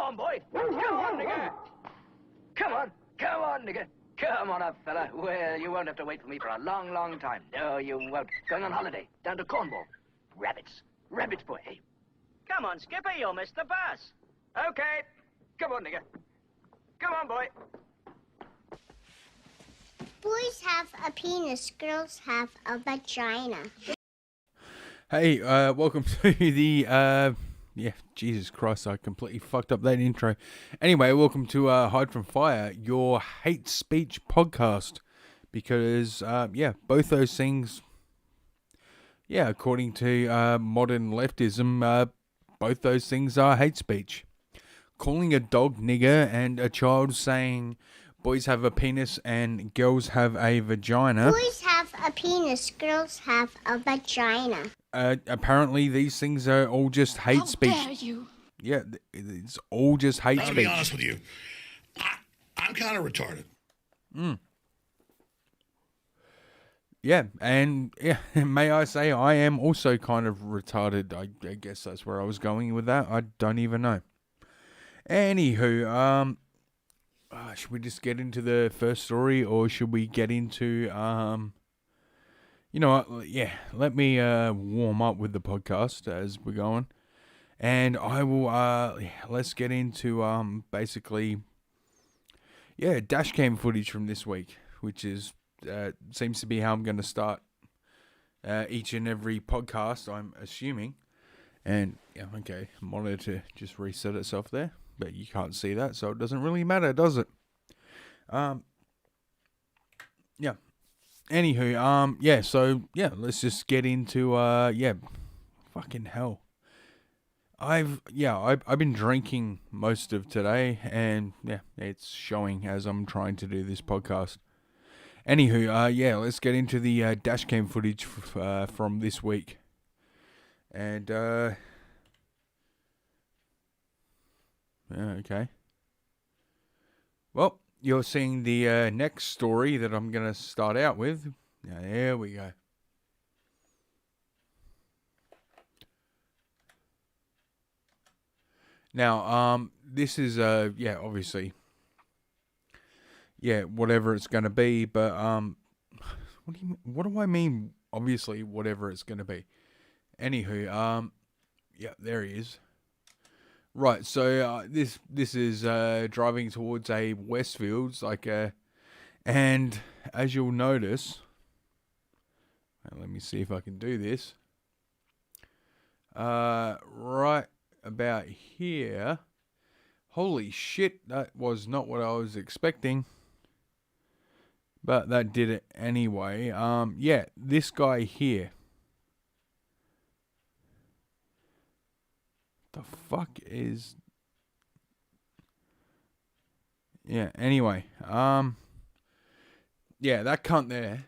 on, boy. Come on, nigger. Come on, nigger. Come on up, fella. Well, you won't have to wait for me for a long, long time. No, you won't. Going on holiday, down to Cornwall. Rabbits, boy. Hey. Come on, Skipper, you'll miss the bus. Okay. Come on, nigger. Come on, boy. Boys have a penis, girls have a vagina. Hey, welcome to the, Jesus Christ, I completely fucked up that intro. Anyway, welcome to Hide From Fire, your hate speech podcast. Because, both those things, according to modern leftism, both those things are hate speech. Calling a dog nigger and a child saying boys have a penis and girls have a vagina. Boys have a penis, girls have a vagina. Apparently these things are all just hate speech. How dare you? Yeah, it's all just hate speech. I'll be honest with you. I'm kind of retarded. Yeah, and may I say I am also kind of retarded. I guess that's where I was going with that. I don't even know. Anywho, should we just get into the first story, or should we get into, you know what, let me warm up with the podcast as we're going. And I will, let's get into, basically, dash cam footage from this week, which is, seems to be how I'm going to start each and every podcast, I'm assuming. And, monitor just reset itself there. But you can't see that, so it doesn't really matter, does it? Anywho, let's just get into, fucking hell. I've been drinking most of today, and, it's showing as I'm trying to do this podcast. Anywho, let's get into the dashcam footage from this week. And, okay. Well, you're seeing the next story that I'm going to start out with. Now, there we go. Now, this is, obviously, whatever it's going to be, but, what do I mean, obviously, whatever it's going to be? Anywho, there he is. Right, so this is driving towards a Westfields, and as you'll notice, let me see if I can do this. Right about here, holy shit, that was not what I was expecting, but that did it anyway. This guy here. The fuck is... anyway, that cunt there.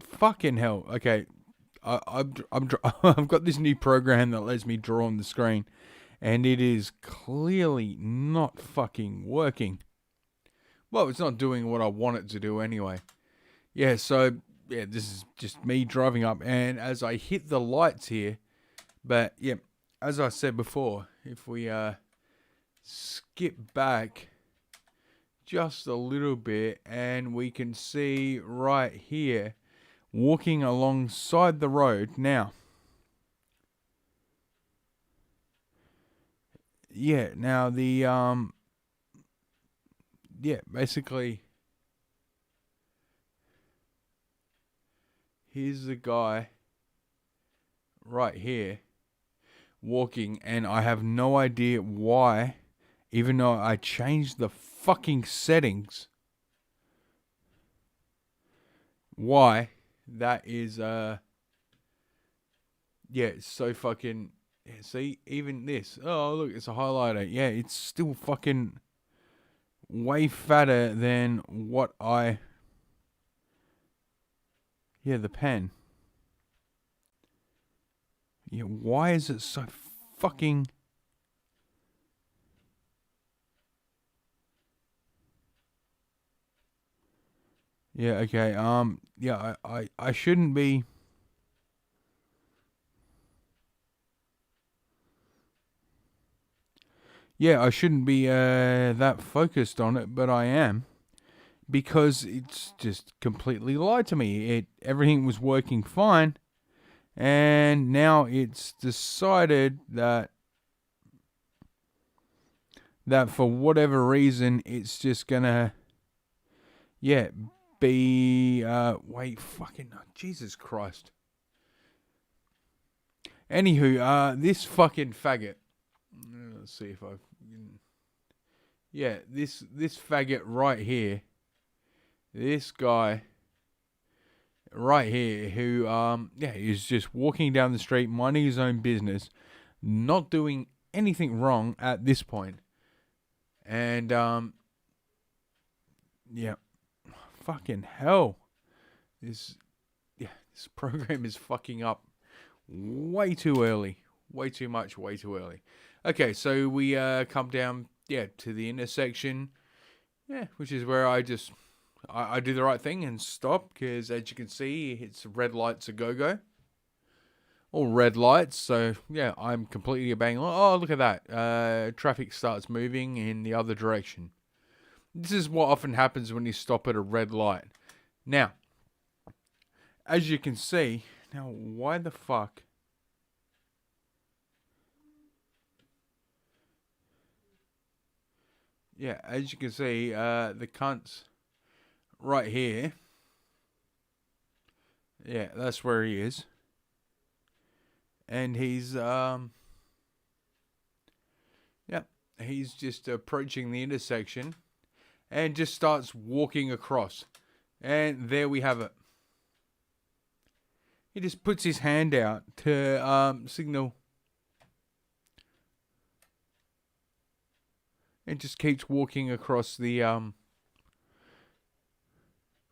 Fucking hell. Okay, I've got this new program that lets me draw on the screen, and it is clearly not fucking working. Well, it's not doing what I want it to do anyway. This is just me driving up, and as I hit the lights here, but as I said before, if we skip back just a little bit, and we can see right here, walking alongside the road now. Now the basically, here's the guy right here walking, and I have no idea why, even though I changed the fucking settings, why that is, it's so fucking, see, even this, oh look, it's a highlighter, it's still fucking way fatter than what I... the pen. Why is it so fucking... okay, I shouldn't be... yeah, I shouldn't be that focused on it, but I am. Because it's just completely lied to me. Everything was working fine, and now it's decided that for whatever reason it's just gonna be Jesus Christ. Anywho, this fucking faggot. Let's see if I can. Yeah, this faggot right here. This guy right here who, is just walking down the street, minding his own business, not doing anything wrong at this point. And, fucking hell. This program is fucking up way too early. Way too much, way too early. Okay, so we, come down, to the intersection. Yeah, which is where I do the right thing and stop, because as you can see, it's red lights a go-go. All red lights, so yeah, I'm completely obeying. Oh, look at that. Traffic starts moving in the other direction. This is what often happens when you stop at a red light. Now, as you can see, now why the fuck? Yeah, as you can see, the cunt's right here. Yeah, that's where he is. And he's, he's just approaching the intersection and just starts walking across. And there we have it. He just puts his hand out to signal. And just keeps walking across the,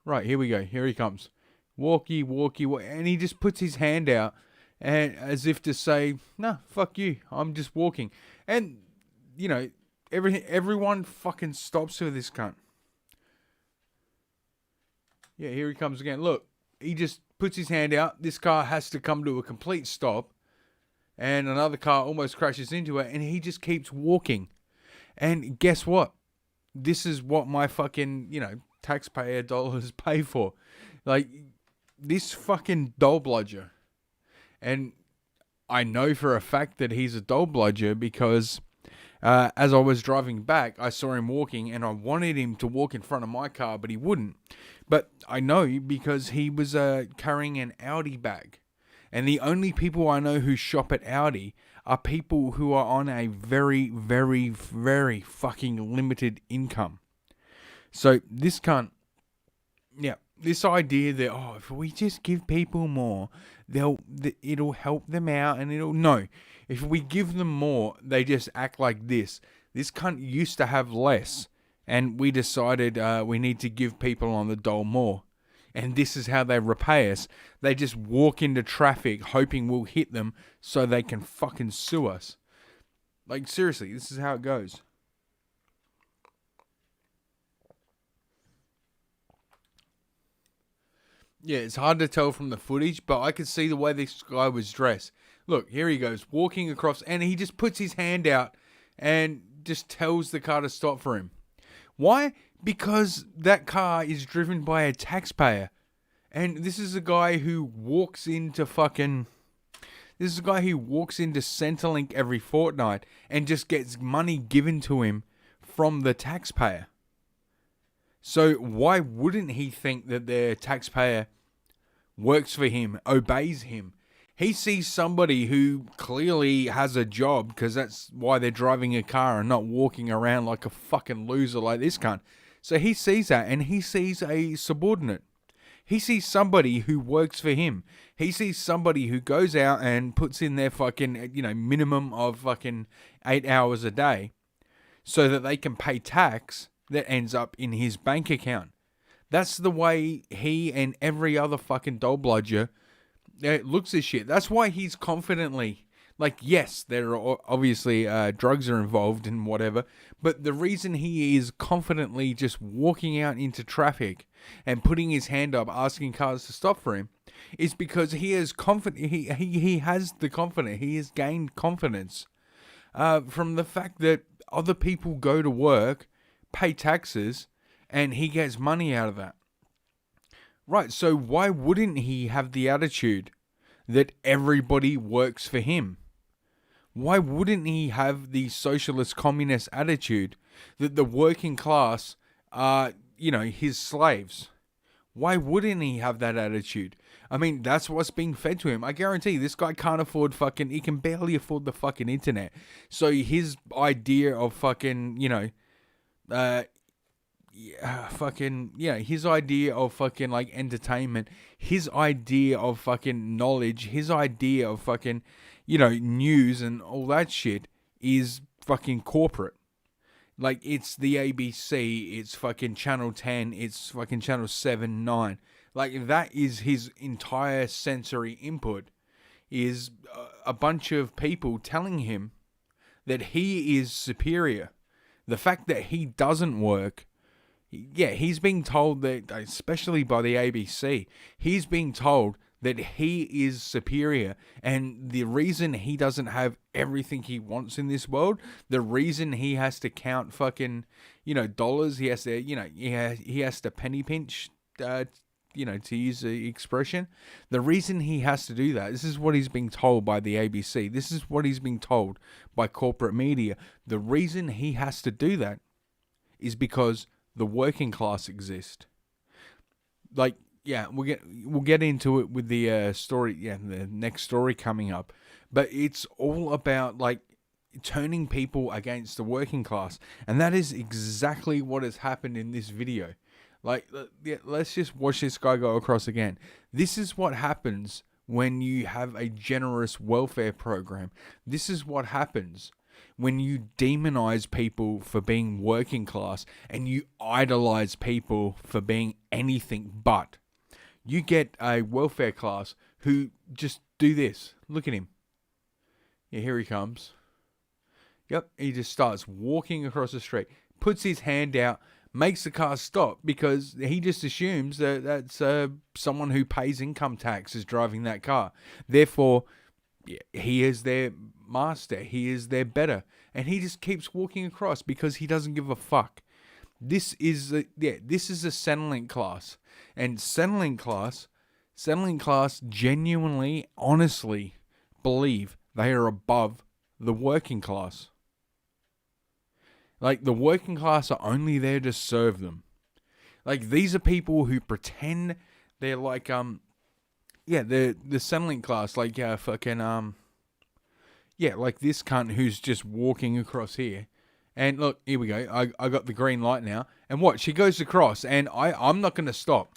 right, here we go. Here he comes. Walkie, and he just puts his hand out, and as if to say, "No, fuck you. I'm just walking." And everyone fucking stops for this cunt. Yeah, here he comes again. Look, he just puts his hand out. This car has to come to a complete stop, and another car almost crashes into it, and he just keeps walking. And guess what? This is what my fucking, taxpayer dollars pay for. Like, this fucking doll bludger. And I know for a fact that he's a doll bludger because as I was driving back, I saw him walking and I wanted him to walk in front of my car, but he wouldn't. But I know because he was carrying an Audi bag. And the only people I know who shop at Audi are people who are on a very, very, very fucking limited income. So this cunt, this idea that, if we just give people more, it'll help them out, and no. If we give them more, they just act like this. This cunt used to have less, and we decided we need to give people on the dole more. And this is how they repay us. They just walk into traffic hoping we'll hit them so they can fucking sue us. Like, seriously, this is how it goes. Yeah, it's hard to tell from the footage, but I could see the way this guy was dressed. Look, here he goes, walking across, and he just puts his hand out and just tells the car to stop for him. Why? Because that car is driven by a taxpayer. And this is a guy who walks into Centrelink every fortnight and just gets money given to him from the taxpayer. So why wouldn't he think that the taxpayer works for him, obeys him? He sees somebody who clearly has a job, because that's why they're driving a car and not walking around like a fucking loser like this cunt. So he sees that, and he sees a subordinate. He sees somebody who works for him. He sees somebody who goes out and puts in their fucking, minimum of fucking 8 hours a day so that they can pay tax that ends up in his bank account. That's the way he and every other fucking doll bludger looks at shit. That's why he's confidently, yes, there are obviously drugs are involved and whatever, but the reason he is confidently just walking out into traffic and putting his hand up, asking cars to stop for him, is because he is confident. He has the confidence. He has gained confidence from the fact that other people go to work, pay taxes, and he gets money out of that. Right, so why wouldn't he have the attitude that everybody works for him? Why wouldn't he have the socialist communist attitude that the working class are, his slaves? Why wouldn't he have that attitude? I mean, that's what's being fed to him. I guarantee this guy can't afford he can barely afford the fucking internet. So his idea of his idea of like entertainment, his idea of knowledge, his idea of news and all that shit is corporate. Like, it's the ABC, it's Channel 10, it's Channel 7, 9. Like, that is his entire sensory input, is a bunch of people telling him that he is superior. The fact that he doesn't work, he's being told that, especially by the ABC, he's being told that he is superior, and the reason he doesn't have everything he wants in this world, the reason he has to count dollars, he has to, he has to penny pinch, to use the expression, the reason he has to do that, this is what he's being told by the ABC, this is what he's being told by corporate media, the reason he has to do that is because the working class exist. Like, yeah, we'll get into it with the story. Yeah, the next story coming up. But it's all about turning people against the working class, and that is exactly what has happened in this video. Let's just watch this guy go across again. This is what happens when you have a generous welfare program. This is what happens when you demonize people for being working class and you idolize people for being anything but. You get a welfare class who just do this. Look at him. Yeah, here he comes. Yep, he just starts walking across the street, puts his hand out, makes the car stop because he just assumes that that's someone who pays income tax is driving that car. Therefore, he is their master. He is their better. And he just keeps walking across because he doesn't give a fuck. This is a Centrelink class. And Centrelink class genuinely, honestly believe they are above the working class. Like, the working class are only there to serve them. Like, these are people who pretend they're like, the Centrelink class, like, like this cunt who's just walking across here. And look, here we go. I got the green light now. And what? She goes across, and I'm not going to stop.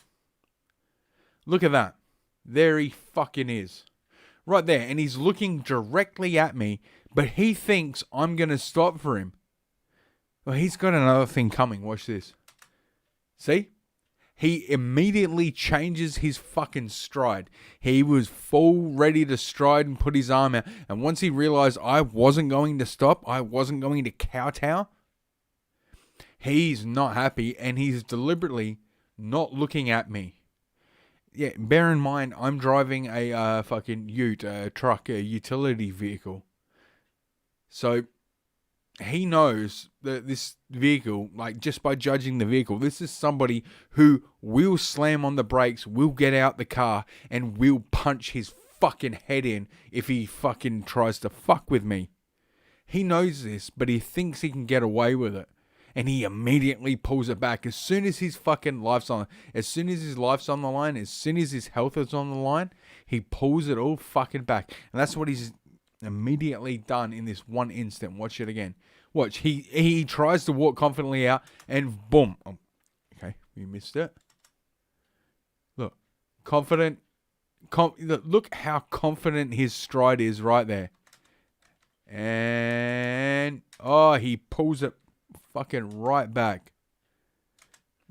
Look at that. There he fucking is. Right there. And he's looking directly at me, but he thinks I'm going to stop for him. Well, he's got another thing coming. Watch this. See? He immediately changes his fucking stride. He was full ready to stride and put his arm out. And once he realized I wasn't going to stop, I wasn't going to kowtow, he's not happy and he's deliberately not looking at me. Yeah, bear in mind, I'm driving a fucking ute, a truck, a utility vehicle. So he knows that this vehicle, like, just by judging the vehicle, this is somebody who will slam on the brakes, will get out the car, and will punch his fucking head in if he fucking tries to fuck with me. He knows this, but he thinks he can get away with it. And he immediately pulls it back. As soon as his fucking life's on, as soon as his life's on the line, as soon as his health is on the line, he pulls it all fucking back. And that's what he's immediately done in this one instant. Watch it again. Watch. He tries to walk confidently out, and boom. Oh, okay, we missed it. Look, confident. Look how confident his stride is right there. And he pulls it fucking right back.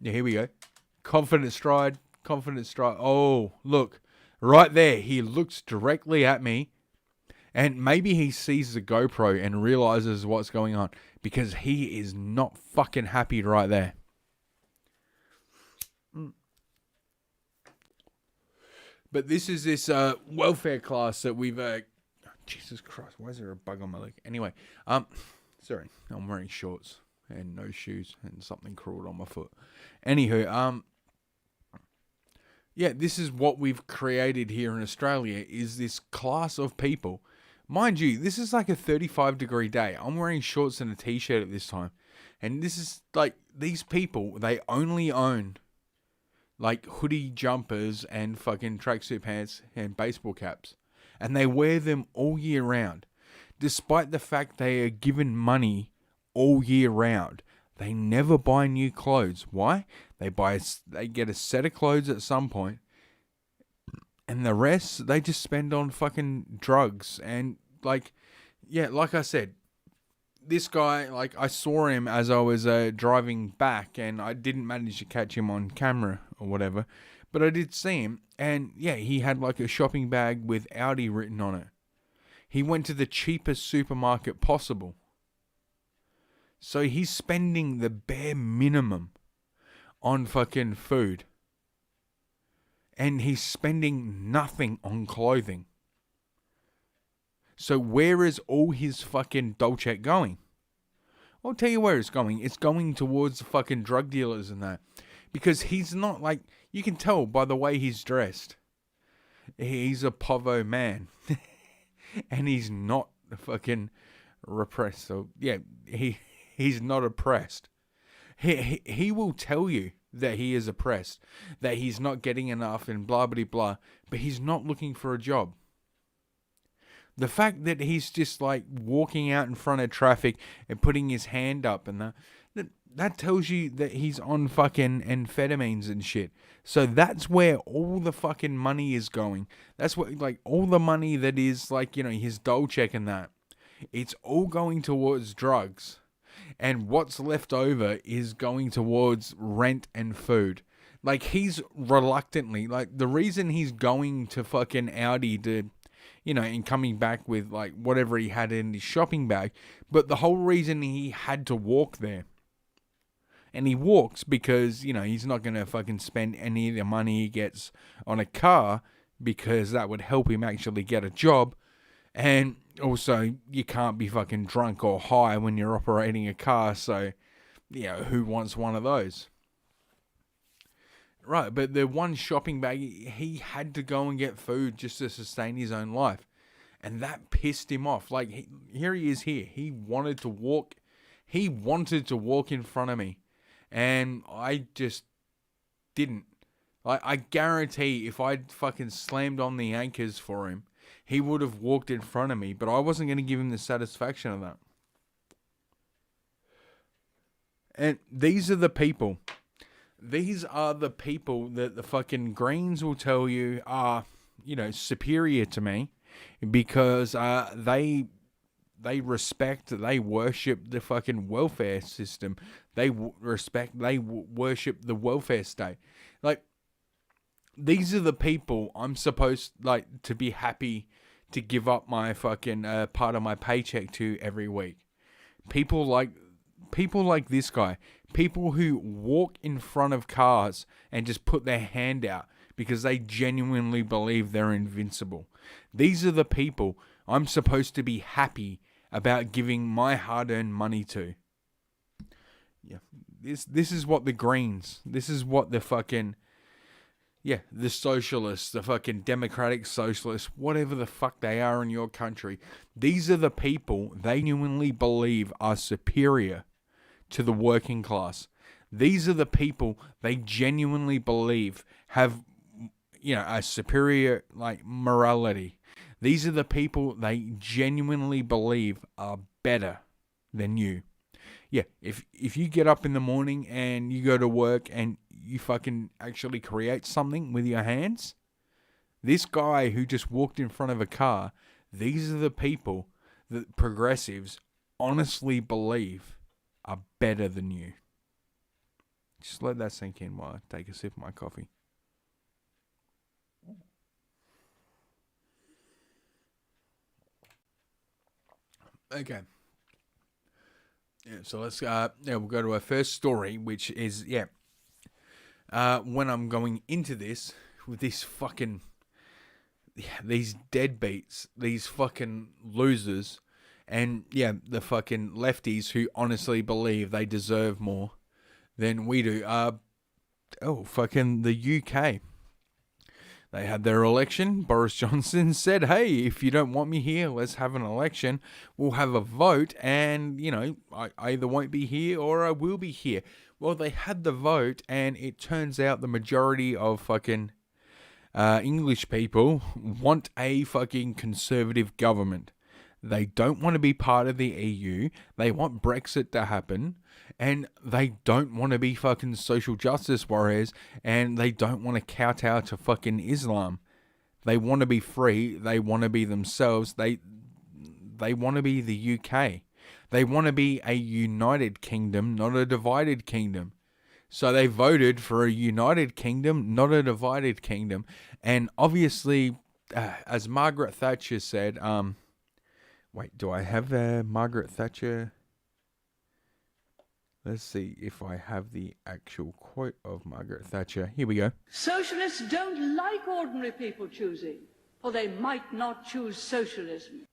Yeah, here we go. Confident stride. Oh, look. Right there. He looks directly at me. And maybe he sees the GoPro and realizes what's going on. Because he is not fucking happy right there. But this is this welfare class that we've... Jesus Christ, why is there a bug on my leg? Anyway, Sorry, I'm wearing shorts and no shoes and something crawled on my foot. Anywho, yeah, this is what we've created here in Australia, is this class of people. Mind you, this is like a 35-degree day. I'm wearing shorts and a t-shirt at this time. And this is like, these people, they only own like hoodie jumpers and fucking tracksuit pants and baseball caps. And they wear them all year round. Despite the fact they are given money all year round, they never buy new clothes. Why? They get a set of clothes at some point, and the rest they just spend on fucking drugs. And like, yeah, like I said, this guy, like, I saw him as I was driving back, and I didn't manage to catch him on camera or whatever, but I did see him, and yeah, he had like a shopping bag with Audi written on it. He went to the cheapest supermarket possible. So he's spending the bare minimum on fucking food. And he's spending nothing on clothing. So where is all his fucking dough check going? I'll tell you where it's going. It's going towards the fucking drug dealers and that. Because he's not like, you can tell by the way he's dressed. He's a povo man. And he's not fucking repressed. So yeah, he's not oppressed. He will tell you that he is oppressed, that he's not getting enough and blah blah blah, but he's not looking for a job. The fact that he's just like walking out in front of traffic and putting his hand up and that tells you that he's on fucking amphetamines and shit. So that's where all the fucking money is going. That's what, like, all the money that is, like, you know, his dough check and that. It's all going towards drugs. And what's left over is going towards rent and food. Like, he's reluctantly, like, the reason he's going to fucking Audi to, you know, and coming back with, like, whatever he had in his shopping bag. But the whole reason he had to walk there. And he walks because, you know, he's not going to fucking spend any of the money he gets on a car because that would help him actually get a job. And also, you can't be fucking drunk or high when you're operating a car. So, you know, who wants one of those? Right, but the one shopping bag, he had to go and get food just to sustain his own life. And that pissed him off. Like, here he is here. He wanted to walk in front of me. And I just didn't. I guarantee if I'd fucking slammed on the anchors for him, he would have walked in front of me. But I wasn't going to give him the satisfaction of that. And these are the people. These are the people that the fucking Greens will tell you are, you know, superior to me. Because they respect, they worship the fucking welfare system. They worship the welfare state. Like, these are the people I'm supposed, like, to be happy to give up my fucking part of my paycheck to every week. People like this guy. People who walk in front of cars and just put their hand out because they genuinely believe they're invincible. These are the people I'm supposed to be happy about giving my hard-earned money to. Yeah, this is what the Greens, this is what the fucking, yeah, the socialists, the fucking democratic socialists, whatever the fuck they are in your country, these are the people they genuinely believe are superior to the working class. These are the people they genuinely believe have, you know, a superior, like, morality. These are the people they genuinely believe are better than you. Yeah, if you get up in the morning and you go to work and you fucking actually create something with your hands, this guy who just walked in front of a car, these are the people that progressives honestly believe are better than you. Just let that sink in while I take a sip of my coffee. Okay. Yeah, so let's we'll go to our first story, which is when I'm going into this with this fucking these deadbeats, these fucking losers, And yeah, the fucking lefties who honestly believe they deserve more than we do. Fucking the UK. They had their election. Boris Johnson said, hey, if you don't want me here, let's have an election. We'll have a vote and, I either won't be here or I will be here. Well, they had the vote and it turns out the majority of fucking English people want a fucking conservative government. They don't want to be part of the EU. They want Brexit to happen. And they don't want to be fucking social justice warriors. And they don't want to kowtow to fucking Islam. They want to be free. They want to be themselves. They want to be the UK. They want to be a united kingdom, not a divided kingdom. So they voted for a united kingdom, not a divided kingdom. And obviously, as Margaret Thatcher said, wait, do I have Margaret Thatcher? Let's see if I have the actual quote of Margaret Thatcher. Here we go. Socialists don't like ordinary people choosing, for they might not choose socialism.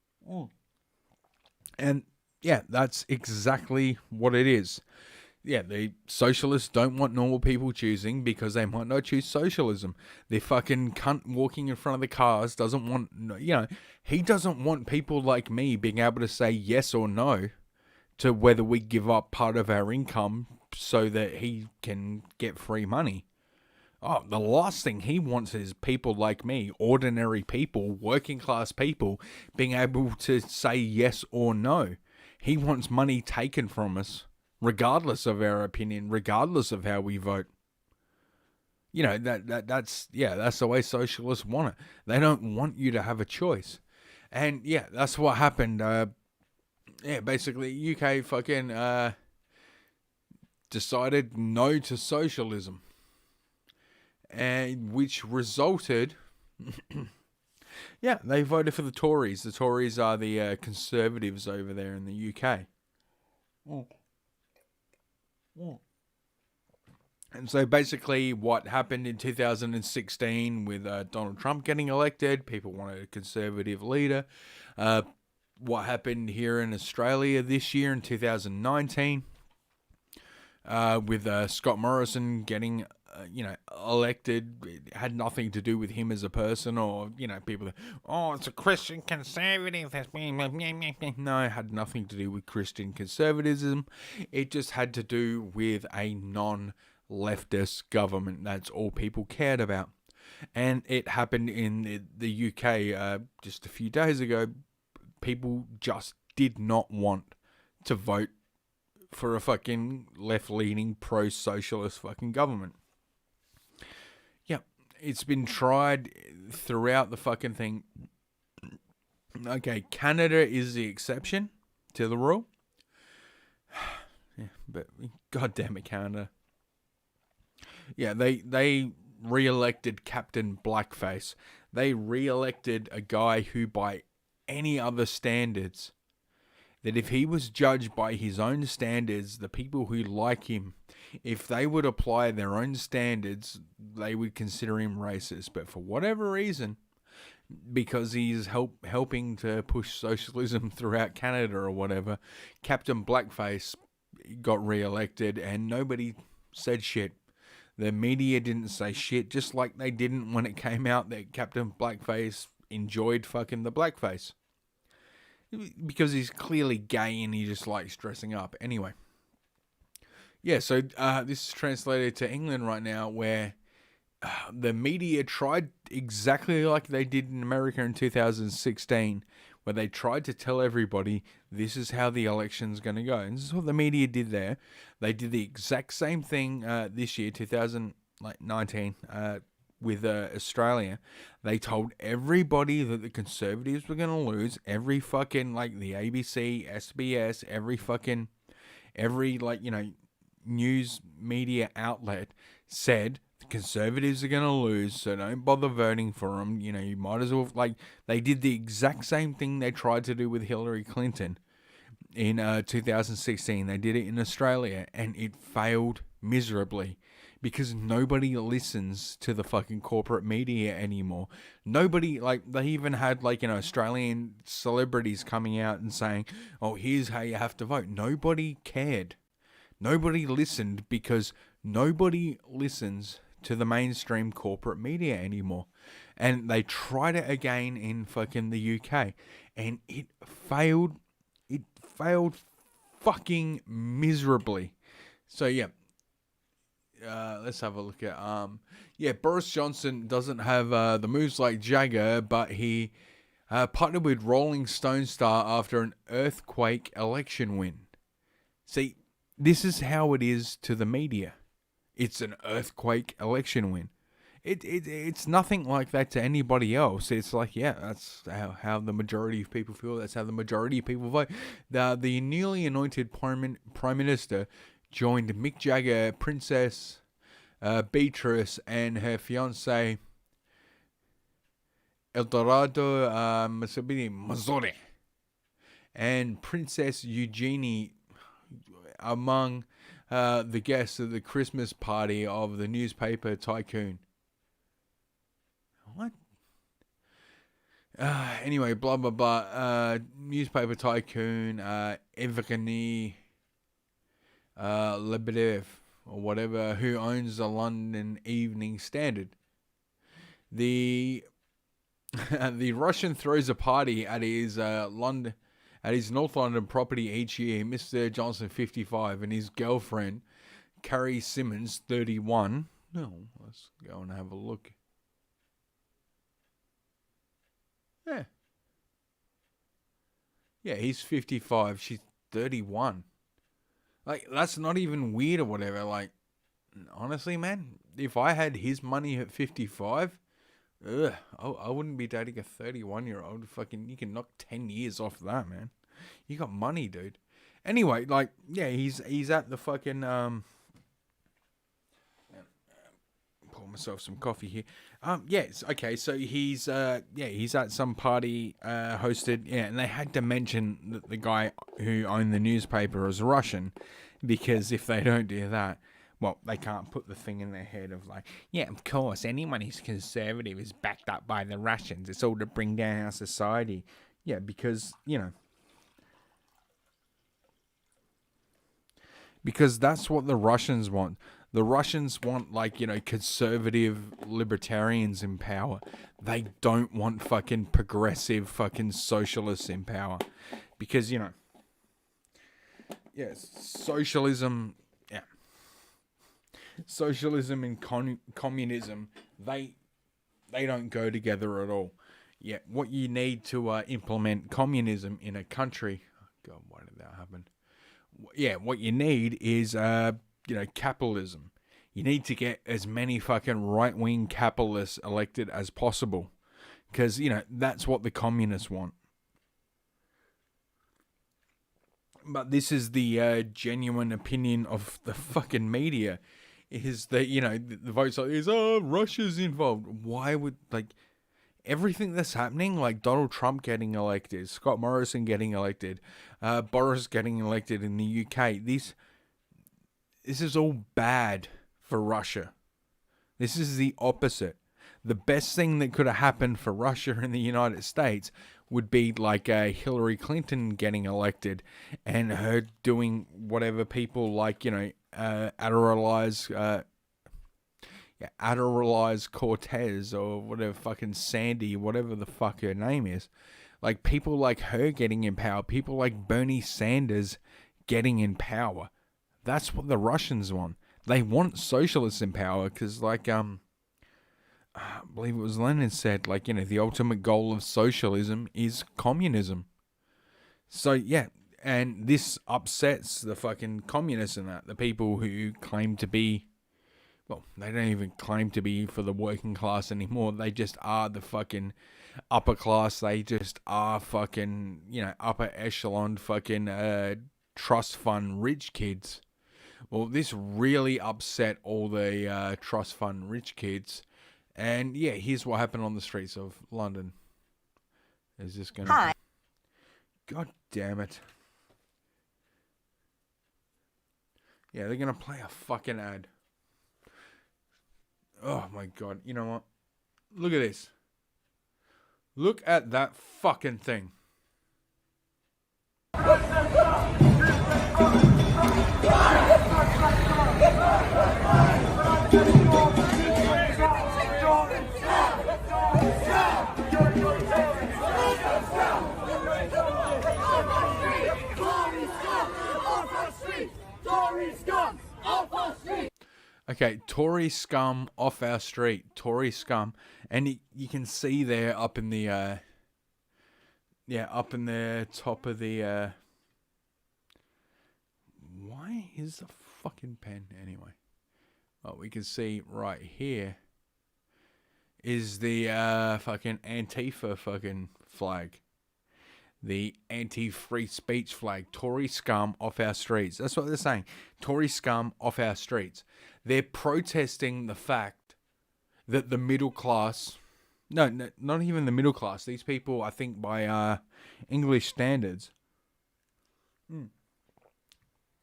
And yeah, that's exactly what it is. Yeah, the socialists don't want normal people choosing because they might not choose socialism. The fucking cunt walking in front of the cars doesn't want, he doesn't want people like me being able to say yes or no to whether we give up part of our income so that he can get free money. Oh, the last thing he wants is people like me, ordinary people, working class people, being able to say yes or no. He wants money taken from us, regardless of our opinion, regardless of how we vote. That's the way socialists want it. They don't want you to have a choice. And yeah, that's what happened. Basically UK fucking decided no to socialism. And which resulted they voted for the Tories. The Tories are the conservatives over there in the UK. And so basically what happened in 2016 with Donald Trump getting elected, people wanted a conservative leader. What happened here in Australia this year in 2019 with Scott Morrison getting elected. It had nothing to do with him as a person or, people, it's a Christian conservative. No, it had nothing to do with Christian conservatism. It just had to do with a non-leftist government. That's all people cared about. And it happened in the UK just a few days ago. People just did not want to vote for a fucking left-leaning, pro-socialist fucking government. Yeah, it's been tried throughout the fucking thing. Okay, Canada is the exception to the rule. Yeah, but God damn it, Canada. Yeah, they re-elected Captain Blackface. They re-elected a guy who, by any other standards, that if he was judged by his own standards, the people who like him, if they would apply their own standards, they would consider him racist. But for whatever reason, because he's helping to push socialism throughout Canada or whatever, Captain Blackface got re-elected and nobody said shit. The media didn't say shit, just like they didn't when it came out that Captain Blackface enjoyed fucking the blackface. Because he's clearly gay and he just likes dressing up. Anyway. Yeah, so this is translated to England right now where the media tried exactly like they did in America in 2016, where they tried to tell everybody this is how the election's going to go. And this is what the media did there. They did the exact same thing this year, 2019, with Australia. They told everybody that the Conservatives were going to lose. Every fucking, the ABC, SBS, every news media outlet said the Conservatives are going to lose, so don't bother voting for them. You might as well, they did the exact same thing they tried to do with Hillary Clinton in 2016. They did it in Australia, and it failed miserably because nobody listens to the fucking corporate media anymore. Nobody, like, they even had, like, Australian celebrities coming out and saying, oh, here's how you have to vote. Nobody cared. Nobody listened because nobody listens to the mainstream corporate media anymore. And they tried it again in fucking the UK. And it failed. It failed fucking miserably. So, yeah. Let's have a look at Boris Johnson doesn't have the moves like Jagger, but he partnered with Rolling Stone star after an earthquake election win. See, this is how it is to the media. It's an earthquake election win. It's nothing like that to anybody else. It's like, yeah, that's how the majority of people feel. That's how the majority of people vote. The newly anointed Prime Minister joined Mick Jagger, Princess Beatrice, and her fiance Eldorado Mazzone, and Princess Eugenie among the guests of the Christmas party of the newspaper tycoon. What? Anyway, blah blah blah. Newspaper tycoon Evgeny Lebedev, or whatever, who owns the London Evening Standard. The Russian throws a party at his North London property each year. Mr. Johnson, 55, and his girlfriend, Carrie Simmons, 31. No, let's go and have a look. Yeah, he's 55. She's 31. Like, that's not even weird or whatever. Like, honestly, man, if I had his money at 55, I wouldn't be dating a 31-year-old. Fucking, you can knock 10 years off that, man. You got money, dude. Anyway, like, yeah, he's at the fucking pour myself some coffee here. Yes, okay, so he's at some party hosted, and they had to mention that the guy who owned the newspaper is Russian, because if they don't do that, well, they can't put the thing in their head of like, yeah, of course, anyone who's conservative is backed up by the Russians. It's all to bring down our society. Yeah, because, because that's what the Russians want. The Russians want, like, conservative libertarians in power. They don't want fucking progressive fucking socialists in power. Because, socialism, socialism and communism, they don't go together at all. Yeah, what you need to implement communism in a country... God, why did that happen? Yeah, what you need is... capitalism. You need to get as many fucking right-wing capitalists elected as possible. Because, that's what the communists want. But this is the genuine opinion of the fucking media. Is that, the votes like this, Russia's involved. Why would, everything that's happening, like Donald Trump getting elected, Scott Morrison getting elected, Boris getting elected in the UK, This is all bad for Russia. This is the opposite. The best thing that could have happened for Russia and the United States would be like Hillary Clinton getting elected and her doing whatever people like, Adderalize Cortez or whatever, fucking Sandy, whatever the fuck her name is. Like, people like her getting in power, people like Bernie Sanders getting in power. That's what the Russians want. They want socialists in power because, I believe it was Lenin said, the ultimate goal of socialism is communism. So, yeah, and this upsets the fucking communists and that. The people who claim to be, well, they don't even claim to be for the working class anymore. They just are the fucking upper class. They just are fucking, upper echelon fucking trust fund rich kids. Well, this really upset all the trust fund rich kids. And, yeah, here's what happened on the streets of London. Is this going to... Hi. God damn it. Yeah, they're going to play a fucking ad. Oh my god, you know what? Look at this. Look at that fucking thing. Okay, Tory scum off our street. Tory scum. And you can see there up in the, up in the top of the, why is the fucking pen anyway? Well, we can see right here is the, fucking Antifa fucking flag. The anti-free speech flag. Tory scum off our streets. That's what they're saying. Tory scum off our streets. They're protesting the fact that the middle class... No, not even the middle class. These people, I think, by English standards,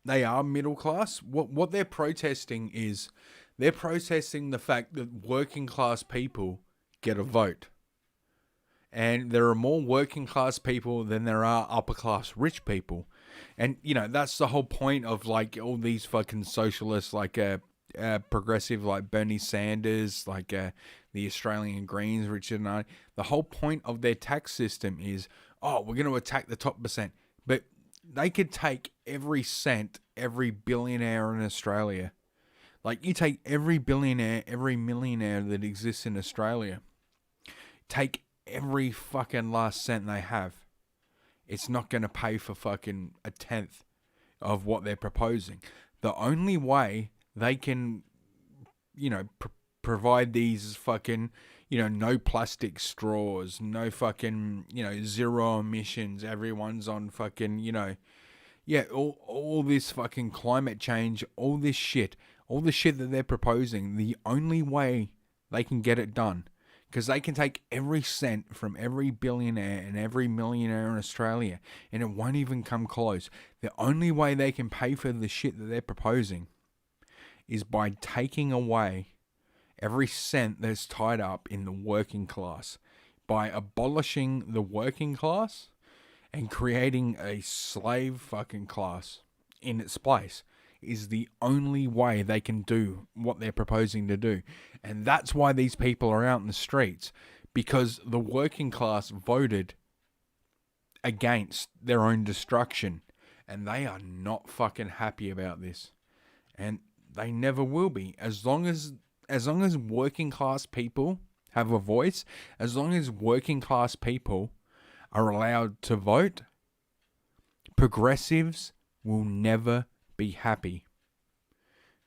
they are middle class. What they're protesting is... They're protesting the fact that working class people get a vote. And there are more working class people than there are upper class rich people. And, you know, that's the whole point of, like, all these fucking socialists, like, progressive, like Bernie Sanders, like the Australian Greens, Richard and I. The whole point of their tax system is, oh, we're going to attack the top percent. But they could take every cent, every billionaire in Australia. Like, you take every billionaire, every millionaire that exists in Australia. Take every fucking last cent they have. It's not going to pay for fucking a tenth of what they're proposing. The only way they can, you know, provide these fucking, you know, no plastic straws, no fucking, you know, zero emissions, everyone's on fucking, you know, yeah, all this fucking climate change, all the shit that they're proposing, the only way they can get it done, because they can take every cent from every billionaire and every millionaire in Australia, and it won't even come close. The only way they can pay for the shit that they're proposing is by taking away every cent that's tied up in the working class. By abolishing the working class and creating a slave fucking class in its place is the only way they can do what they're proposing to do. And that's why these people are out in the streets, because the working class voted against their own destruction, and they are not fucking happy about this. And they never will be. As long as working class people have a voice, as long as working class people are allowed to vote, progressives will never be happy.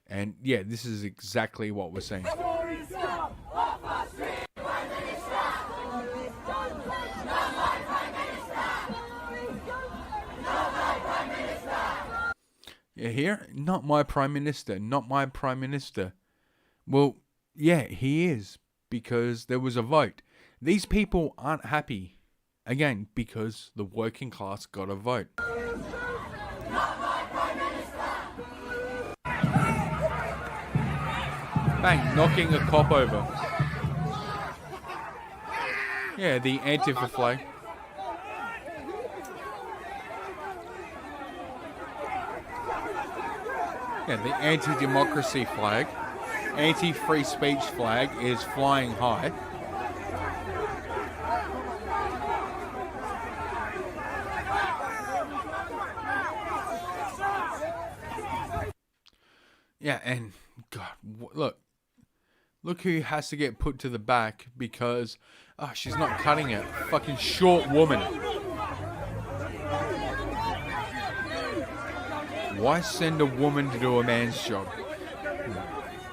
And yeah, this is exactly what we're saying. Yeah, here? Not my Prime Minister. Not my Prime Minister. Well, yeah, he is. Because there was a vote. These people aren't happy. Again, because the working class got a vote. Bang, knocking a cop over. Yeah, the Antifa flag. Yeah, the anti-democracy flag, anti-free speech flag is flying high. Yeah, and God, look who has to get put to the back because she's not cutting it. Fucking short woman. Why send a woman to do a man's job?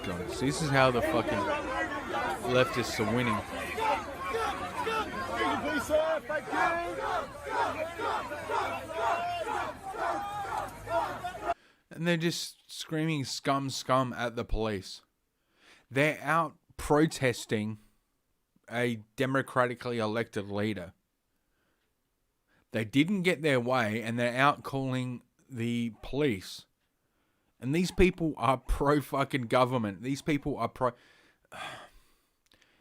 God, so this is how the fucking leftists are winning. And they're just screaming scum, scum at the police. They're out protesting a democratically elected leader. They didn't get their way and they're out calling the police. And these people are pro fucking government. These people are pro.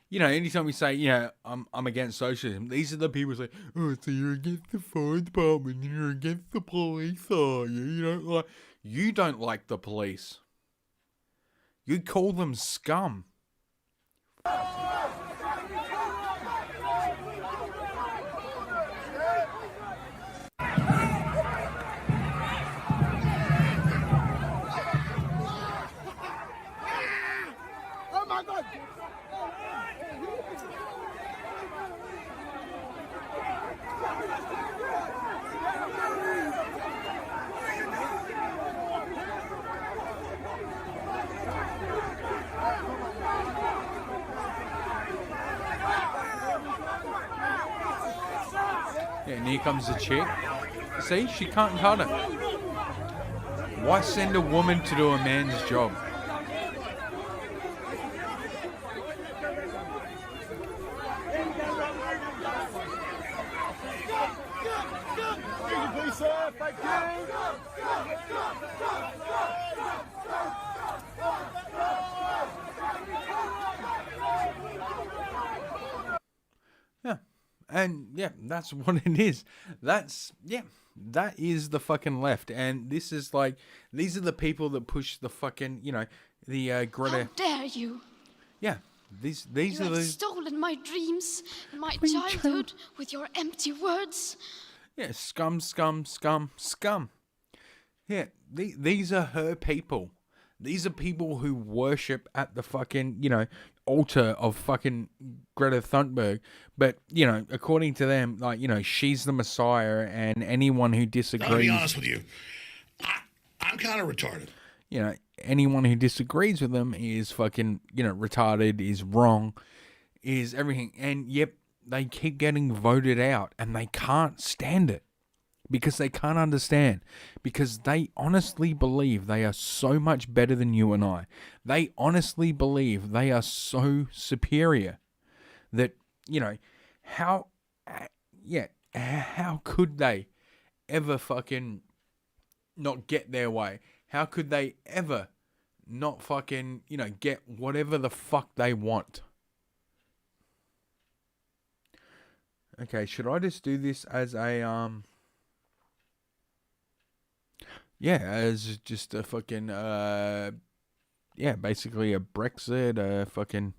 you know, anytime we say, you know, I'm against socialism, these are the people who say, oh, so you're against the fire department, and you're against the police, are you? You don't like the police. You call them scum. Yeah, and here comes the chick. See, she can't cut it. Why send a woman to do a man's job? Yeah. And yeah, that's what it is. That is the fucking left. And this is like, these are the people that push the fucking, you know, the Greta. How dare you? Yeah, these You are have the stolen my dreams and my childhood with your empty words. yeah scum. Yeah, these are her people. These are people who worship at the fucking, you know, altar of fucking Greta Thunberg. But, you know, according to them, like, you know, she's the Messiah, and anyone who disagrees... I'll be honest with you. I'm kind of retarded. You know, anyone who disagrees with them is fucking, you know, retarded, is wrong, is everything. And, yep, they keep getting voted out, and they can't stand it. Because they can't understand. Because they honestly believe they are so much better than you and I. They honestly believe they are so superior that, you know, how could they ever fucking not get their way? How could they ever not fucking, you know, get whatever the fuck they want? Okay, should I just do this as a, yeah, as just a fucking, basically a Brexit, fucking...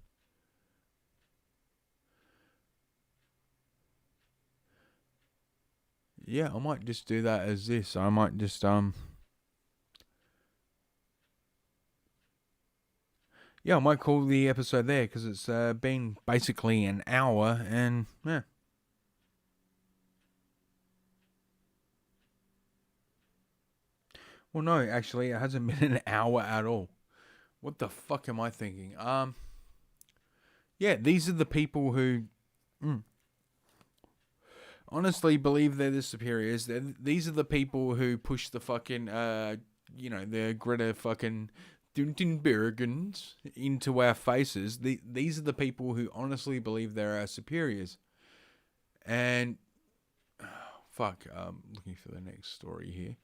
Yeah, I might just do that as this. I might just, yeah, I might call the episode there, because it's been basically an hour, and, yeah. Well, no, actually, it hasn't been an hour at all. What the fuck am I thinking? Yeah, these are the people who honestly believe they're the superiors. These are the people who push the fucking, you know, the Greta fucking Thunbergens into our faces. These are the people who honestly believe they're our superiors. And, fuck, looking for the next story here.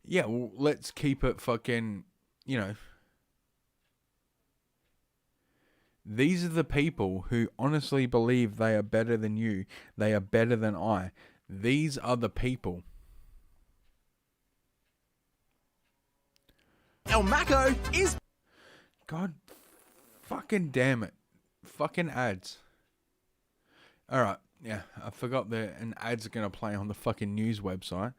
Yeah, well, let's keep it fucking, you know. These are the people who honestly believe they are better than you. They are better than I. These are the people. El Maco is... God fucking damn it. Fucking ads. Alright, yeah, I forgot that an ad's are going to play on the fucking news website.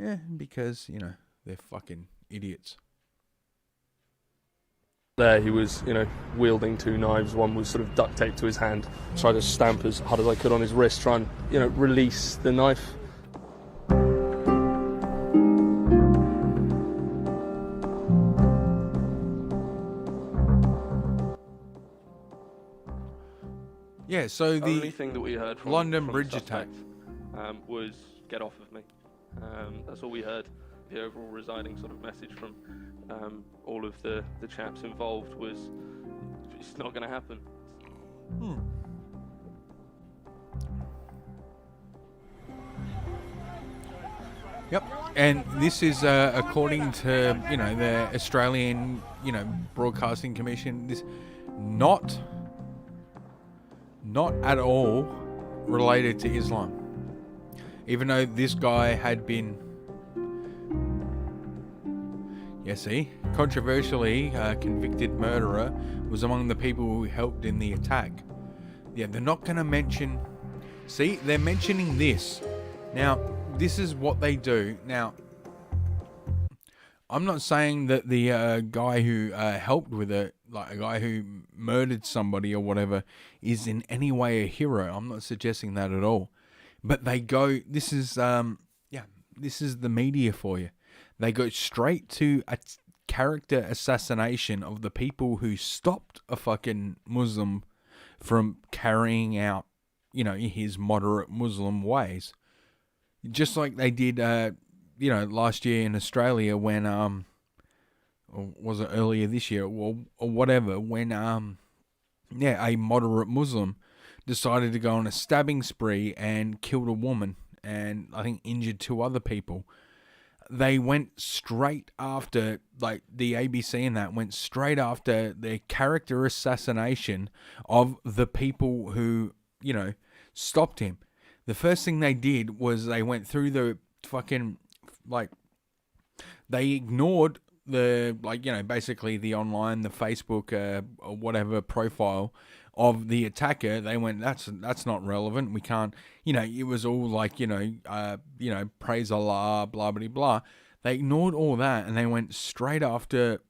Yeah, because, you know, they're fucking idiots. There he was, you know, wielding two knives. One was sort of duct taped to his hand. Tried to stamp as hard as I could on his wrist, try and, you know, release the knife. Yeah, so the only thing that we heard from London from bridge the attack was "get off of me." That's all we heard. The overall residing sort of message from all of the chaps involved was, it's not going to happen. Yep, and this is according to the Australian Broadcasting Commission. This not at all related to Islam, even though this guy had been, controversially convicted murderer, was among the people who helped in the attack. Yeah, they're not going to mention. See, they're mentioning this now. This is what they do. Now, I'm not saying that the guy who helped with it, like a guy who murdered somebody or whatever, is in any way a hero. I'm not suggesting that at all. But they go, this is the media for you. They go straight to a character assassination of the people who stopped a fucking Muslim from carrying out, his moderate Muslim ways. Just like they did, last year in Australia when, or was it earlier this year, or whatever, when, a moderate Muslim decided to go on a stabbing spree and killed a woman and I think injured 2 other people. They went straight after, like the ABC and that went straight after the character assassination of the people who, stopped him. The first thing they did was they went through the fucking, they ignored the, basically the online, the Facebook, or whatever profile of the attacker. They went, that's not relevant. We can't, it was all praise Allah, blah, blah, blah. They ignored all that and they went straight after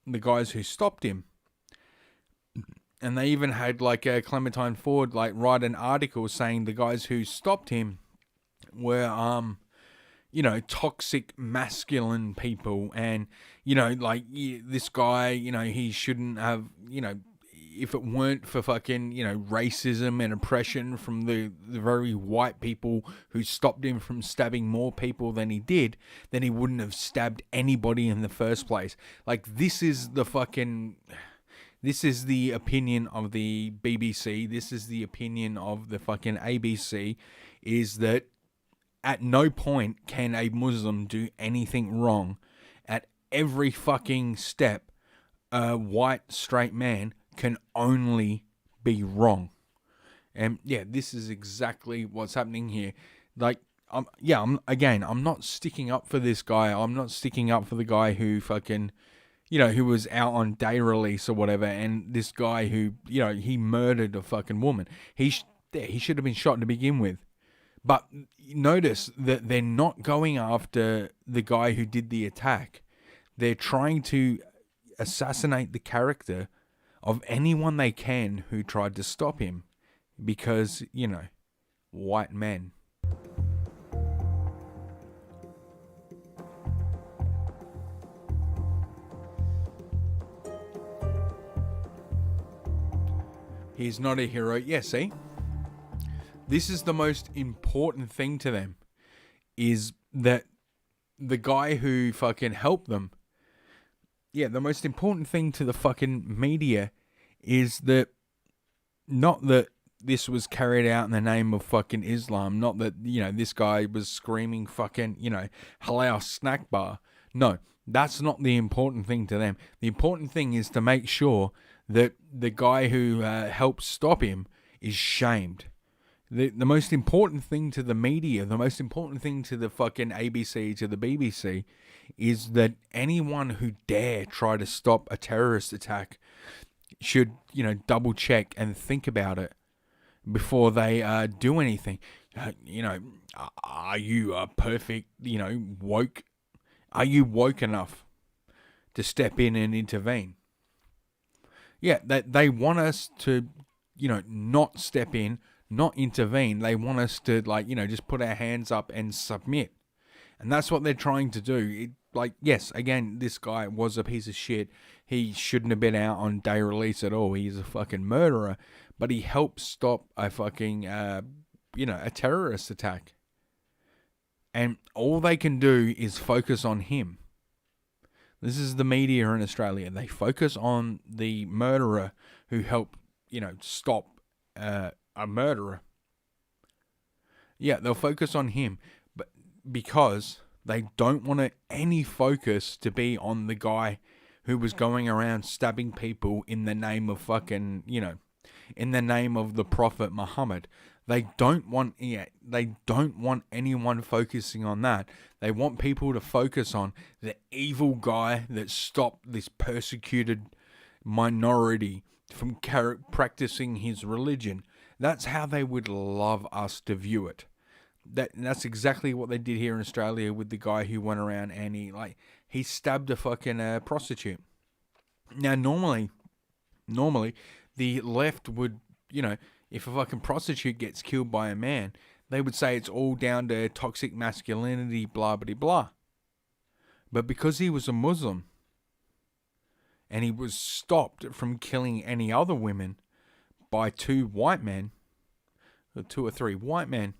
the guys who stopped him. And they even had Clementine Ford write an article saying the guys who stopped him were toxic masculine people, and this guy, he shouldn't have, if it weren't for fucking racism and oppression from the very white people who stopped him from stabbing more people than he did, then he wouldn't have stabbed anybody in the first place. This is the fucking. This is the opinion of the BBC. This is the opinion of the fucking ABC, is that at no point can a Muslim do anything wrong. At every fucking step, a white straight man can only be wrong. And this is exactly what's happening here. I'm not sticking up for this guy. I'm not sticking up for the guy who fucking, who was out on day release or whatever, and this guy who, he murdered a fucking woman. He should have been shot to begin with. But notice that they're not going after the guy who did the attack. They're trying to assassinate the character of anyone they can who tried to stop him. Because, white men. He's not a hero. Yeah, see? This is the most important thing to them, is that the guy who fucking helped them, the most important thing to the fucking media is that, not that this was carried out in the name of fucking Islam, not that, this guy was screaming fucking, halal snack bar. No, that's not the important thing to them. The important thing is to make sure that the guy who helped stop him is shamed. The most important thing to the media, the most important thing to the fucking ABC, to the BBC, is that anyone who dare try to stop a terrorist attack should, double check and think about it before they do anything. Are you perfect, woke? Are you woke enough to step in and intervene? Yeah, they want us to, not step in, not intervene. They want us to, just put our hands up and submit. And that's what they're trying to do. Yes, again, this guy was a piece of shit. He shouldn't have been out on day release at all. He's a fucking murderer. But he helped stop a fucking, a terrorist attack. And all they can do is focus on him. This is the media in Australia. They focus on the murderer who helped, stop a murderer. Yeah, they'll focus on him. But because they don't want any focus to be on the guy who was going around stabbing people in the name of fucking, in the name of the Prophet Muhammad. They don't want anyone focusing on that. They want people to focus on the evil guy that stopped this persecuted minority from practicing his religion. That's how they would love us to view it. That's exactly what they did here in Australia with the guy who went around and he stabbed a fucking prostitute. Now, normally, the left would, if a fucking prostitute gets killed by a man, they would say it's all down to toxic masculinity, blah, blah, blah. But because he was a Muslim, and he was stopped from killing any other women by two white men, or two or three white men,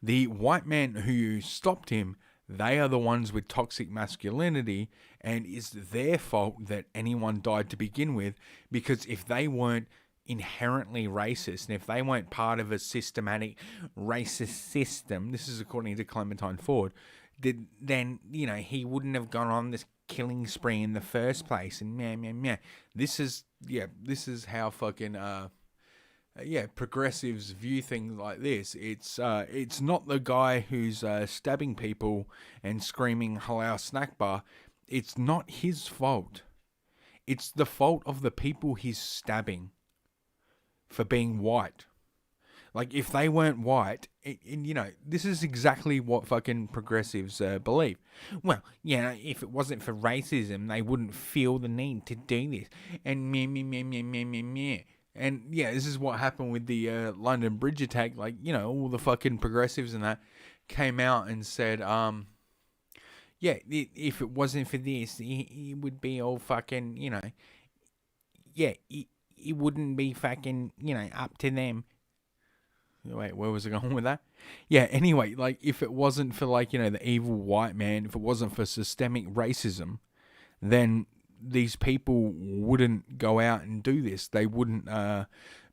the white men who stopped him, they are the ones with toxic masculinity, and it's their fault that anyone died to begin with, because if they weren't inherently racist, and if they weren't part of a systematic racist system, this is according to Clementine Ford, then, he wouldn't have gone on this killing spree in the first place, and This is how fucking, progressives view things like this. It's not the guy who's stabbing people and screaming halal snack bar. It's not his fault. It's the fault of the people he's stabbing for being white. Like, if they weren't white, this is exactly what fucking progressives believe. Well, if it wasn't for racism, they wouldn't feel the need to do this. And meh. And this is what happened with the London Bridge attack. Like, all the fucking progressives and that came out and said, if it wasn't for this, it would be all fucking, it wouldn't be fucking, up to them. Wait, where was I going with that? Anyway, like, if it wasn't for, the evil white man, if it wasn't for systemic racism, then these people wouldn't go out and do this. They wouldn't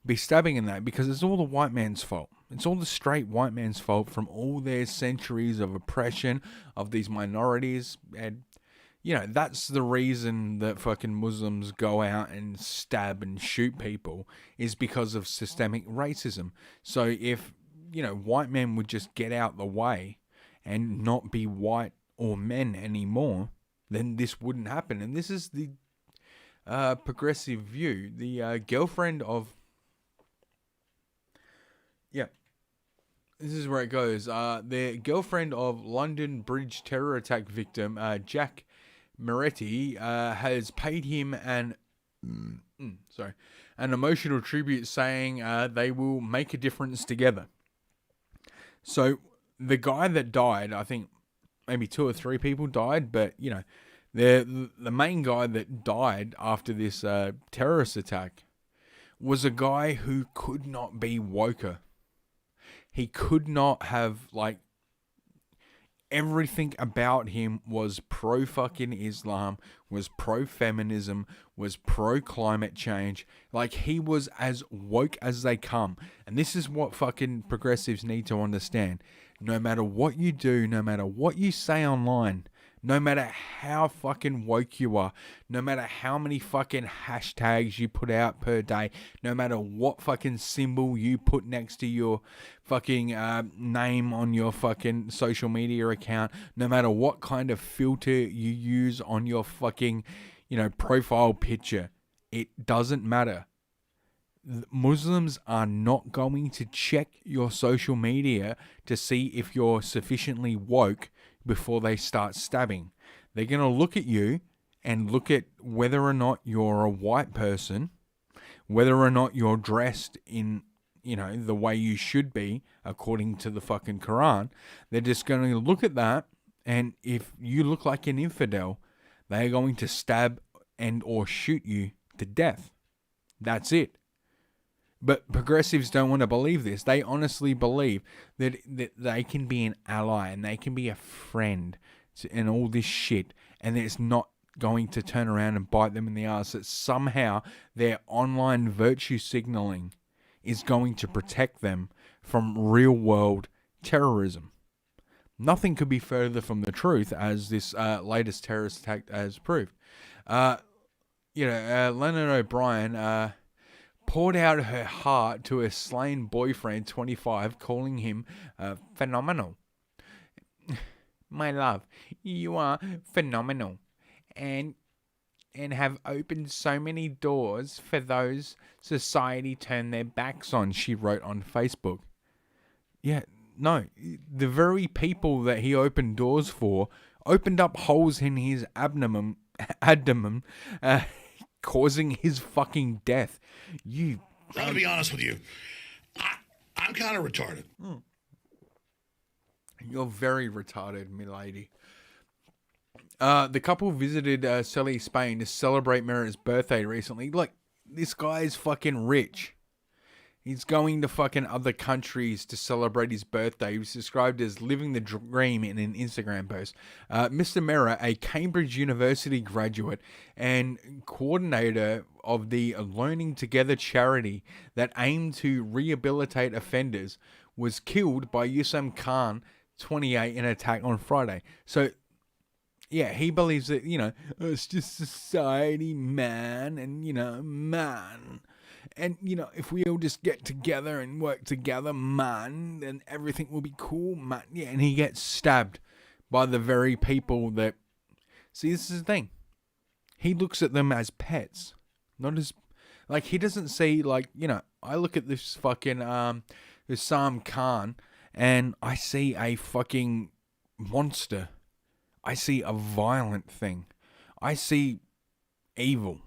be stabbing in that, because it's all the white man's fault. It's all the straight white man's fault from all their centuries of oppression of these minorities. And, that's the reason that fucking Muslims go out and stab and shoot people, is because of systemic racism. So if, white men would just get out the way and not be white or men anymore, then this wouldn't happen. And this is the progressive view. The girlfriend of... This is where it goes. The girlfriend of London Bridge terror attack victim, Jack Moretti, has paid him an emotional tribute, saying they will make a difference together. So the guy that died, I think maybe 2 or 3 people died, but the main guy that died after this terrorist attack was a guy who could not be woker. He could not have, everything about him was pro-fucking Islam, was pro-feminism, was pro-climate change. Like, he was as woke as they come. And this is what fucking progressives need to understand. No matter what you do, no matter what you say online, no matter how fucking woke you are, no matter how many fucking hashtags you put out per day, no matter what fucking symbol you put next to your fucking name on your fucking social media account, no matter what kind of filter you use on your fucking, profile picture, it doesn't matter. Muslims are not going to check your social media to see if you're sufficiently woke before they start stabbing. They're going to look at you and look at whether or not you're a white person, whether or not you're dressed in, the way you should be according to the fucking Quran. They're just going to look at that, and if you look like an infidel, they're going to stab and or shoot you to death. That's it. But progressives don't want to believe this. They honestly believe that they can be an ally and they can be a friend and all this shit, and it's not going to turn around and bite them in the ass. That somehow their online virtue signaling is going to protect them from real world terrorism. Nothing could be further from the truth, as this latest terrorist attack has proved. Lennon O'Brien poured out her heart to her slain boyfriend, 25, calling him phenomenal. My love, you are phenomenal, and have opened so many doors for those society turned their backs on, she wrote on Facebook. Yeah, no, the very people that he opened doors for opened up holes in his abdomen, causing his fucking death. I'm going to be honest with you. I'm kind of retarded. You're very retarded, milady. The couple visited Ceuta, Spain to celebrate Merritt's birthday recently. Look, this guy is fucking rich. He's going to fucking other countries to celebrate his birthday. He was described as living the dream in an Instagram post. Mr. Merritt, a Cambridge University graduate and coordinator of the Learning Together charity that aimed to rehabilitate offenders, was killed by Yusam Khan, 28, in an attack on Friday. So, yeah, he believes that, it's just society, man, and, man. And, if we all just get together and work together, man, then everything will be cool, man. Yeah, and he gets stabbed by the very people that... See, this is the thing. He looks at them as pets. Not as... Like, he doesn't see, I look at this fucking, Sam Khan, and I see a fucking monster. I see a violent thing. I see evil.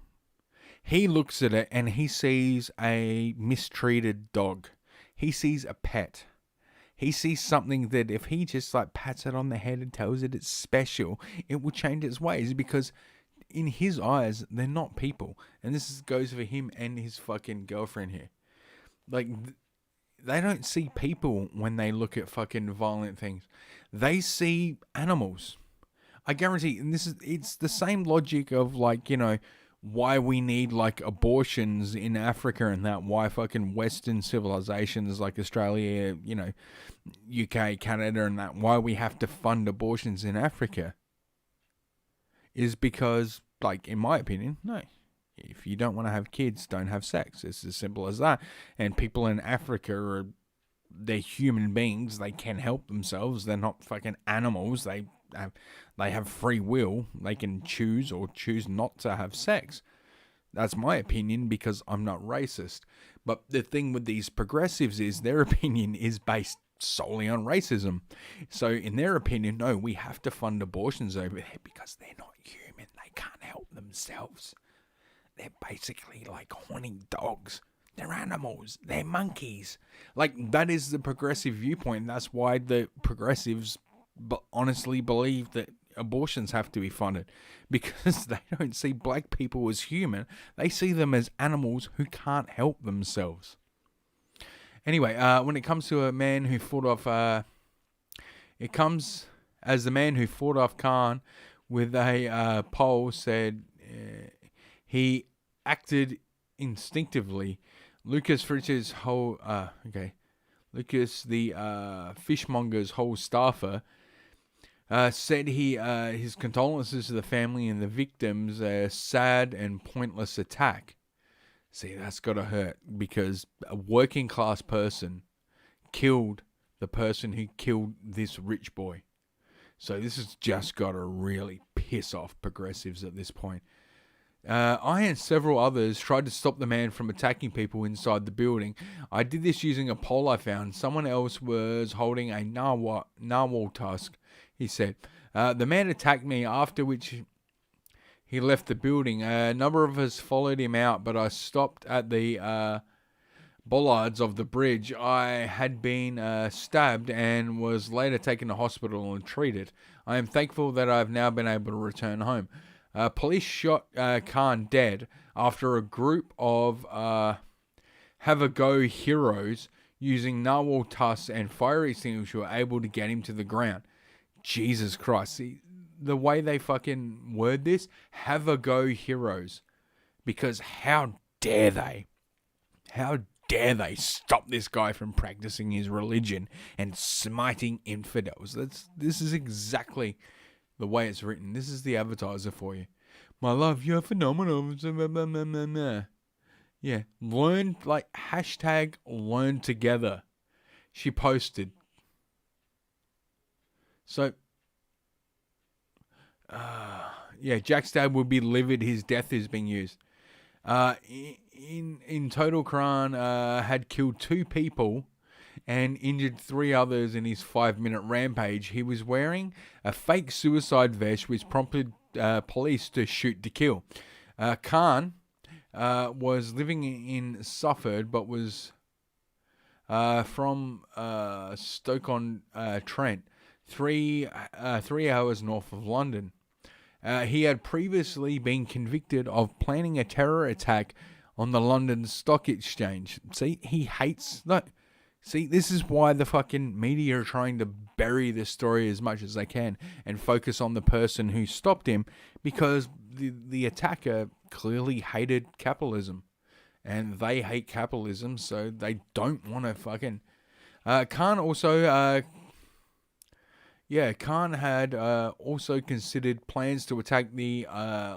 He looks at it and he sees a mistreated dog. He sees a pet. He sees something that if he just pats it on the head and tells it it's special, it will change its ways, because in his eyes, they're not people. And this goes for him and his fucking girlfriend here. They don't see people when they look at fucking violent things. They see animals. I guarantee, and it's the same logic of why we need abortions in Africa and that, why fucking Western civilizations like Australia, UK, Canada and that, why we have to fund abortions in Africa is because, in my opinion, no. If you don't want to have kids, don't have sex. It's as simple as that. And people in Africa they're human beings. They can help themselves. They're not fucking animals. They have free will. They can choose or choose not to have sex. That's my opinion, because I'm not racist. But the thing with these progressives is their opinion is based solely on racism. So in their opinion, no, we have to fund abortions over there because they're not human. They can't help themselves. They're basically like horny dogs. They're animals. They're monkeys. That is the progressive viewpoint. And that's why the progressives honestly believe that abortions have to be funded, because they don't see black people as human. They see them as animals who can't help themselves. Anyway, when it comes to a man who fought off... it comes as the man who fought off Khan with a pole said he acted instinctively. Lucas Fritz's whole... Lucas, the fishmonger's whole staffer, said his condolences to the family and the victims. A sad and pointless attack. See, that's got to hurt, because a working class person killed the person who killed this rich boy. So this has just got to really piss off progressives at this point. I and several others tried to stop the man from attacking people inside the building. I did this using a pole I found. Someone else was holding a narwhal tusk, he said. The man attacked me, after which he left the building. A number of us followed him out, but I stopped at the bollards of the bridge. I had been stabbed and was later taken to hospital and treated. I am thankful that I have now been able to return home. Police shot Khan dead after a group of have-a-go heroes using narwhal tusks and fire extinguishers were able to get him to the ground. Jesus Christ. See, the way they fucking word this, have-a-go heroes. Because how dare they? How dare they stop this guy from practicing his religion and smiting infidels? This is exactly the way it's written. This is the advertiser for you. My love, you're phenomenal. Yeah, learn, like, hashtag learn together. She posted. So, yeah, Jack's dad would be livid. His death is being used. In total, Khan had killed 2 people and injured 3 others in his 5-minute rampage. He was wearing a fake suicide vest, which prompted police to shoot to kill. Khan was living in Suffolk, but was from Stoke-on-Trent, 3 hours north of London. He had previously been convicted of planning a terror attack on the London Stock Exchange. See, he hates... No, see, this is why the fucking media are trying to bury this story as much as they can and focus on the person who stopped him, because the attacker clearly hated capitalism. And they hate capitalism, so they don't want to fucking... Khan also... Khan had also considered plans to attack the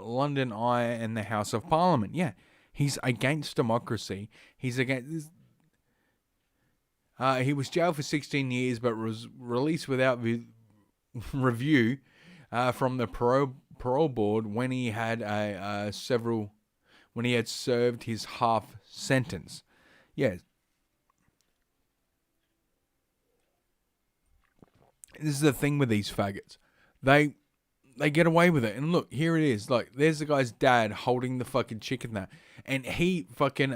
London Eye and the House of Parliament. Yeah, he's against democracy. He's against... he was jailed for 16 years, but was released without review from the parole board when he had when he had served his half sentence. Yeah. This is the thing with these faggots. They get away with it. And look, here it is. Like, there's the guy's dad holding the fucking chicken there. And he fucking,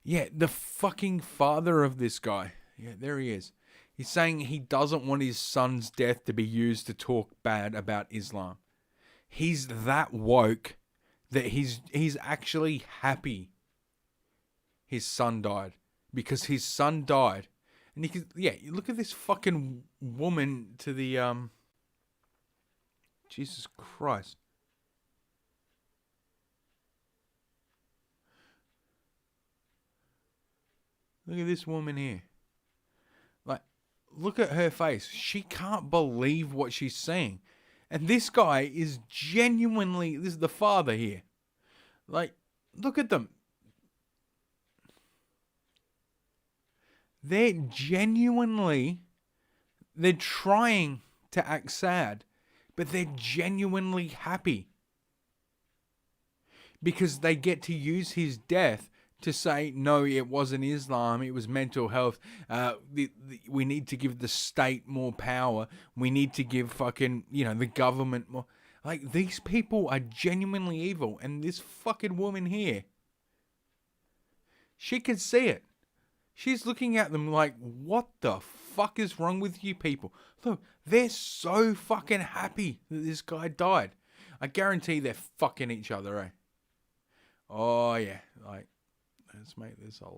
the fucking father of this guy. Yeah, there he is. He's saying he doesn't want his son's death to be used to talk bad about Islam. He's that woke that he's actually happy his son died. Because his son died. And you look at this fucking woman to the, Jesus Christ. Look at this woman here. Like, look at her face. She can't believe what she's seeing. And this guy is genuinely, this is the father here. Like, look at them. They're trying to act sad, but they're genuinely happy. Because they get to use his death to say, no, it wasn't Islam, it was mental health. We need to give the state more power. We need to give fucking, the government more. Like, these people are genuinely evil. And this fucking woman here, she can see it. She's looking at them like, what the fuck is wrong with you people? Look, they're so fucking happy that this guy died. I guarantee they're fucking each other, eh? Oh, yeah. Like, let's make this a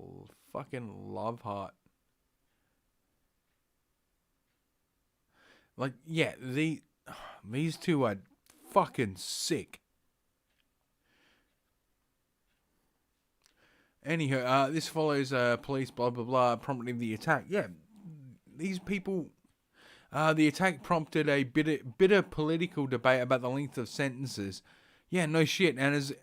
fucking love heart. Like, yeah, these two are fucking sick. Anyhow, this follows police blah blah blah prompting the attack. Yeah, these people. The attack prompted a bitter political debate about the length of sentences. Yeah, no shit. And as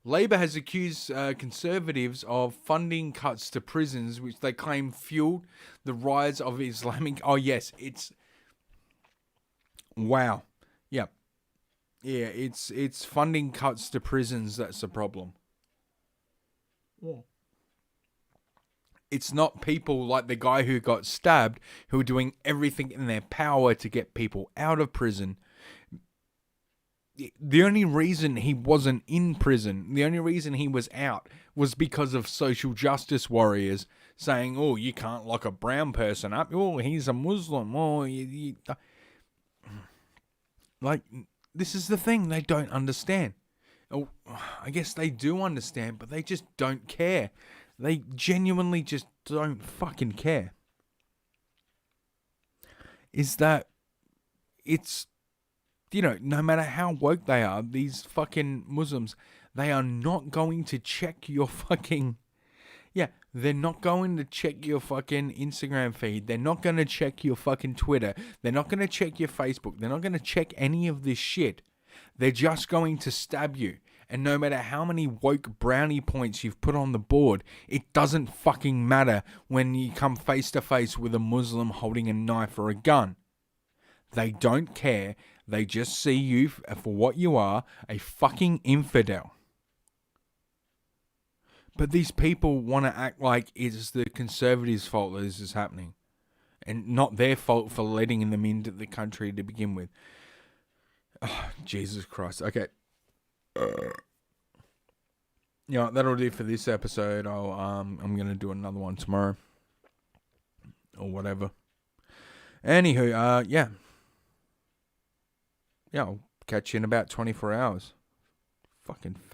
Labour has accused Conservatives of funding cuts to prisons, which they claim fueled the rise of Islamic. Oh yes, it's. Wow. Yeah. Yeah, it's funding cuts to prisons that's the problem. Yeah. It's not people like the guy who got stabbed who are doing everything in their power to get people out of prison. The only reason he wasn't in prison, the only reason he was out was because of social justice warriors saying, oh, you can't lock a brown person up. Oh, he's a Muslim. Oh, Like, this is the thing they don't understand. Oh, I guess they do understand, but they just don't care. They genuinely just don't fucking care. Is that it's, no matter how woke they are, these fucking Muslims, they are not going to check your fucking Yeah, they're not going to check your fucking Instagram feed. They're not going to check your fucking Twitter. They're not going to check your Facebook. They're not going to check any of this shit. They're just going to stab you. And no matter how many woke brownie points you've put on the board, it doesn't fucking matter when you come face to face with a Muslim holding a knife or a gun. They don't care. They just see you for what you are, a fucking infidel. But these people want to act like it's the conservatives' fault that this is happening. And not their fault for letting them into the country to begin with. Oh, Jesus Christ. Okay. Yeah, that'll do for this episode. I'm gonna do another one tomorrow. Or whatever. Anywho, yeah. Yeah, I'll catch you in about 24 hours. Fucking fat.